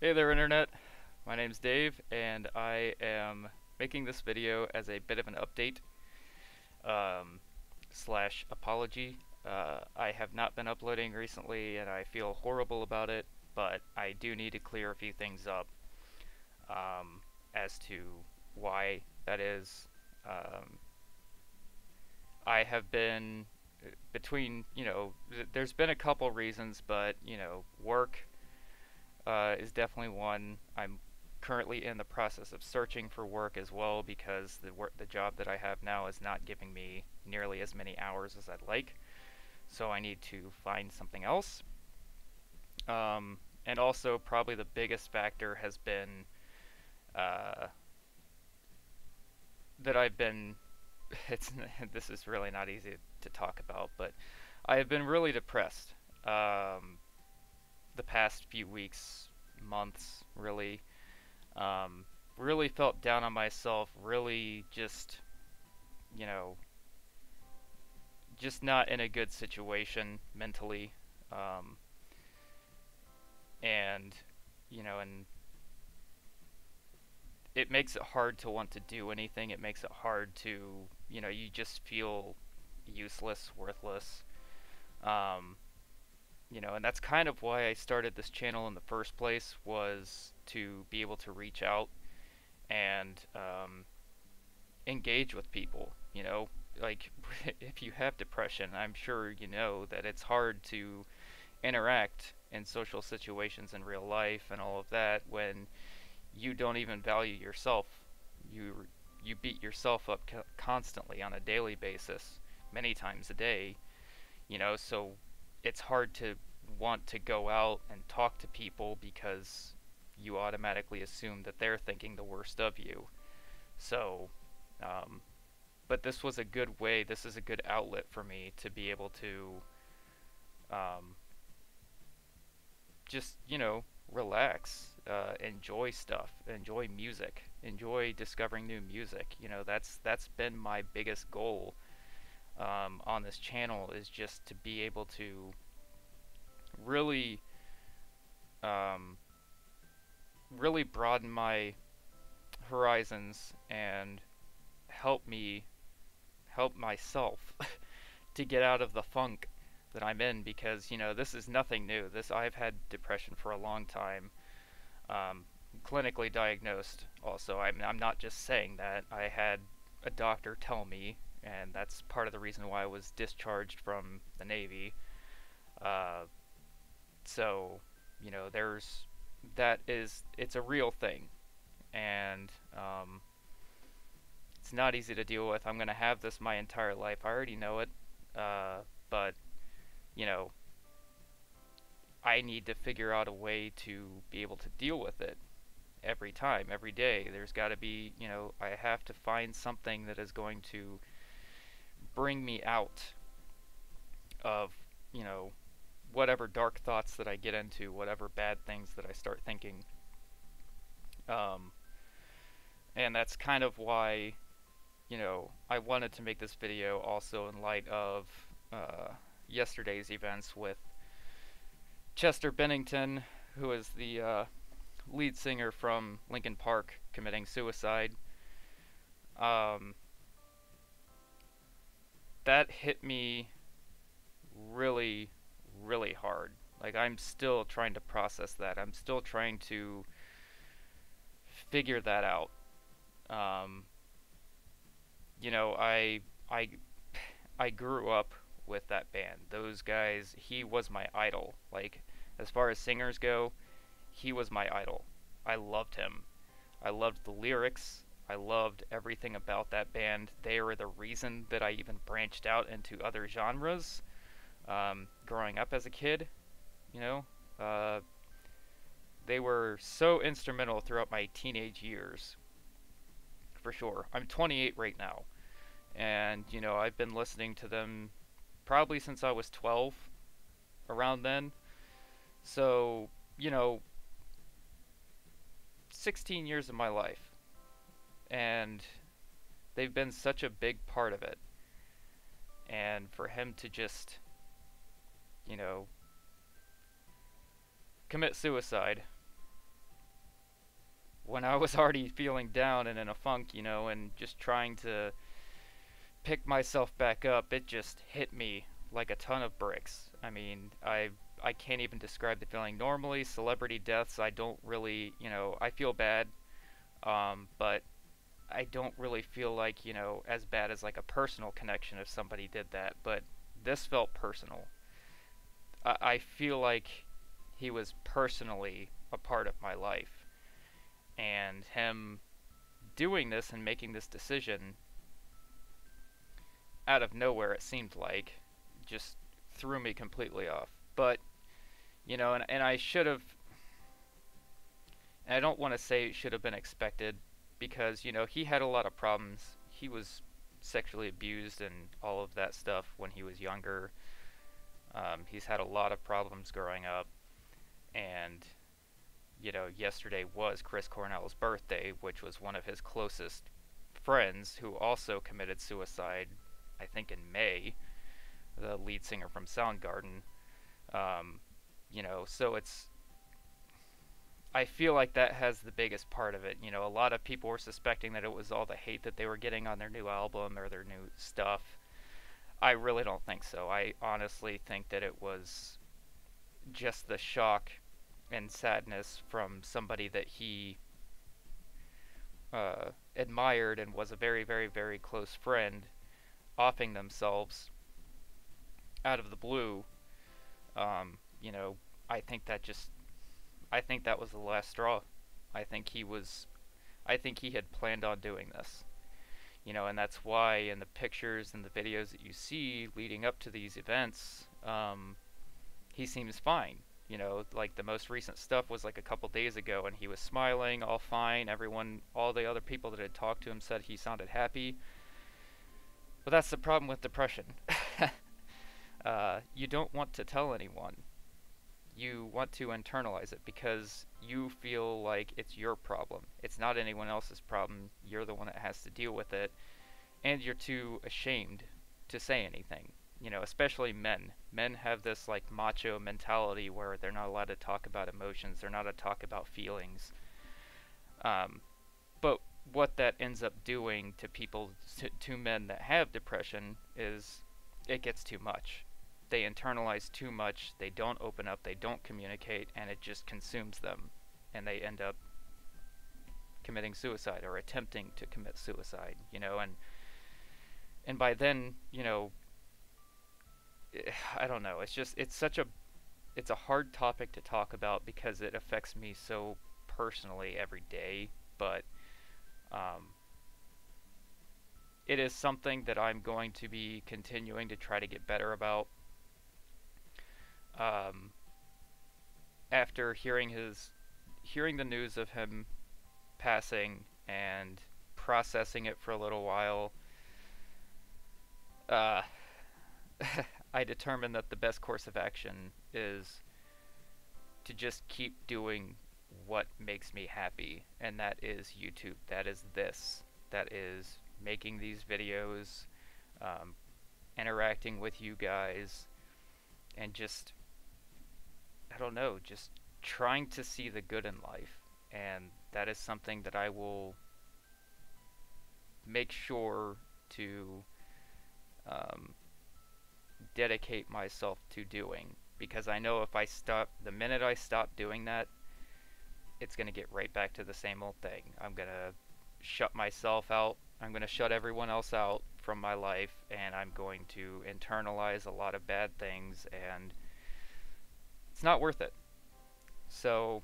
Hey there, Internet. My name's Dave, and I am making this video as a bit of an update um, slash apology. I have not been uploading recently, and I feel horrible about it, but I do need to clear a few things up um, as to why that is. Um, I have been between, there's been a couple reasons, but, work is definitely one. I'm currently in the process of searching for work as well because the job that I have now is not giving me nearly as many hours as I'd like. So I need to find something else. And also, probably the biggest factor has been uh, that I've been. It's this is really not easy to talk about, but I have been really depressed the past few weeks, months, really. Um, really felt down on myself, really you know, just not in a good situation mentally. Um, and, and it makes it hard to want to do anything. It makes it hard to, you just feel useless, worthless. Um, and that's kind of why I started this channel in the first place, was to be able to reach out and engage with people, like if you have depression, I'm sure you know that it's hard to interact in social situations in real life and all of that when you don't even value yourself. You beat yourself up constantly on a daily basis, many times a day, so it's hard to want to go out and talk to people because you automatically assume that they're thinking the worst of you. So, um, but this was a good way. This is a good outlet for me to be able to um, just relax, enjoy stuff, enjoy music, enjoy discovering new music. That's been my biggest goal on this channel, is just to be able to really um, really broaden my horizons and help myself to get out of the funk that I'm in, because this is nothing new. This I've had depression for a long time, um, clinically diagnosed. Also, I'm not just saying that. I had a doctor tell me, and that's part of the reason why I was discharged from the Navy. Uh, so there's it's a real thing, and it's not easy to deal with. I'm gonna have this my entire life. I already know it, but you know I need to figure out a way to be able to deal with it every time, every day. There's got to be, I have to find something that is going to bring me out of, you know, whatever dark thoughts that I get into, whatever bad things that I start thinking. Um, and that's kind of why, I wanted to make this video also in light of yesterday's events with Chester Bennington, who is the lead singer from Linkin Park, committing suicide. Um, that hit me really, really hard. Like, I'm still trying to process that. I'm still trying to figure that out. Um, I I I grew up with that band. Those guys, he was my idol. Like, as far as singers go, he was my idol. I loved him. I loved the lyrics. I loved everything about that band. They were the reason that I even branched out into other genres. Growing up as a kid, you know, uh, they were so instrumental throughout my teenage years, for sure. I'm 28 right now, and I've been listening to them probably since I was 12, around then. So, 16 years of my life, and they've been such a big part of it. And for him to just, you know, commit suicide, when I was already feeling down and in a funk, and just trying to pick myself back up, it just hit me like a ton of bricks. I mean, I can't even describe the feeling. Normally, celebrity deaths, I don't really, I feel bad, but I don't really feel like, as bad as like a personal connection if somebody did that. But this felt personal. I feel like he was personally a part of my life, and him doing this and making this decision out of nowhere, it seemed like, just threw me completely off. But, and I should have, and I don't want to say it should have been expected because, he had a lot of problems. He was sexually abused and all of that stuff when he was younger. He's had a lot of problems growing up. And, yesterday was Chris Cornell's birthday, which was one of his closest friends who also committed suicide, I think in May, the lead singer from Soundgarden. Um, so I feel like that has the biggest part of it. A lot of people were suspecting that it was all the hate that they were getting on their new album or their new stuff. I really don't think so. I honestly think that it was just the shock and sadness from somebody that he admired and was a very, very, very close friend offing themselves out of the blue. Um, you know, I think that just I think that was the last straw. I think he was I think he had planned on doing this. And that's why in the pictures and the videos that you see leading up to these events, he seems fine. Like the most recent stuff was like a couple days ago, and he was smiling, all fine. All the other people that had talked to him said he sounded happy. But that's the problem with depression. You don't want to tell anyone. You want to internalize it because you feel like it's your problem. It's not anyone else's problem. You're the one that has to deal with it, and you're too ashamed to say anything. Especially men. Men have this like macho mentality where they're not allowed to talk about emotions. They're not allowed to talk about feelings. Um, but what that ends up doing to people, to men that have depression, is it gets too much. They internalize too much. They don't open up. They don't communicate, and it just consumes them, and they end up committing suicide or attempting to commit suicide. And by then, I don't know. It's a hard topic to talk about because it affects me so personally every day. But um, it is something that I'm going to be continuing to try to get better about. Um, After hearing the news of him passing and processing it for a little while, uh, I determined that the best course of action is to just keep doing what makes me happy, and that is YouTube. That is this. That is making these videos, um, interacting with you guys, and just, I don't know, just trying to see the good in life. And that is something that I will make sure to um, dedicate myself to doing, because I know if the minute I stop doing that, it's going to get right back to the same old thing. I'm going to shut myself out. I'm going to shut everyone else out from my life, and I'm going to internalize a lot of bad things, and it's not worth it. So,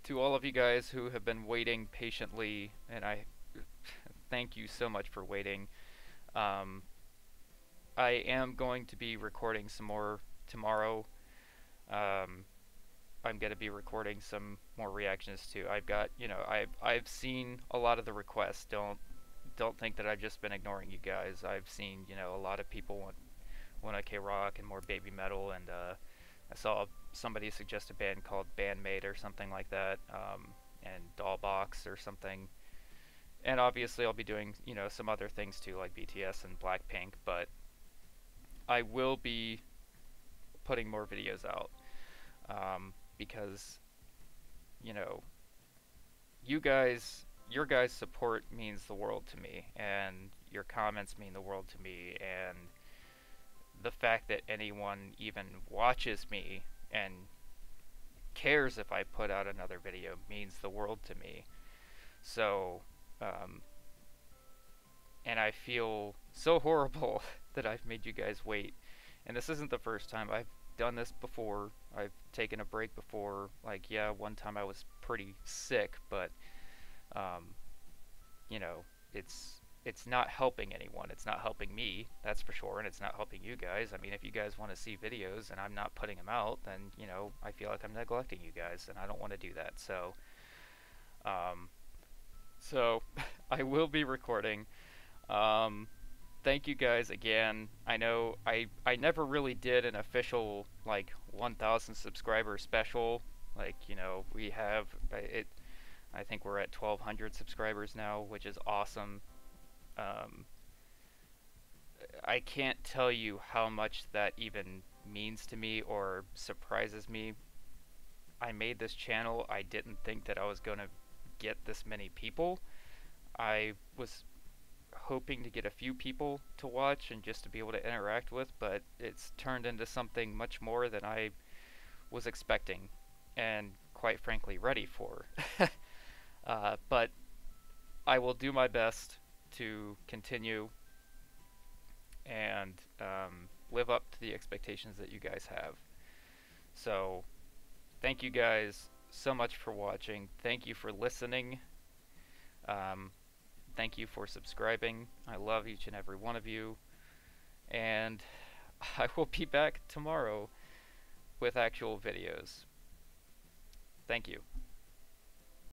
to all of you guys who have been waiting patiently, and I thank you so much for waiting. Um, I am going to be recording some more tomorrow. Um, I'm going to be recording some more reactions too. I've seen a lot of the requests. Don't think that I've just been ignoring you guys. I've seen, a lot of people want OK rock and more baby metal, and I saw somebody suggest a band called Bandmate or something like that, and Dollbox or something. And obviously I'll be doing, some other things too, like BTS and Blackpink, but I will be putting more videos out, because you know, your guys' support means the world to me, and your comments mean the world to me, and the fact that anyone even watches me and cares if I put out another video means the world to me. So, um, and I feel so horrible that I've made you guys wait. And this isn't the first time. I've done this before. I've taken a break before. Like, yeah, one time I was pretty sick, but um, you know, it's not helping anyone. It's not helping me, that's for sure, and it's not helping you guys. I mean, if you guys want to see videos and I'm not putting them out, then I feel like I'm neglecting you guys, and I don't want to do that. Um, so I will be recording. Um, Thank you guys again. I know I never really did an official like 1,000 subscriber special. Like, we have it. I think we're at 1,200 subscribers now, which is awesome. Um, I can't tell you how much that even means to me or surprises me. I made this channel. I didn't think that I was going to get this many people. I was hoping to get a few people to watch and just to be able to interact with, but it's turned into something much more than I was expecting and quite frankly ready for. But I will do my best to continue and live up to the expectations that you guys have. So, thank you guys so much for watching. Thank you for listening. Um, Thank you for subscribing. I love each and every one of you. And I will be back tomorrow with actual videos. Thank you.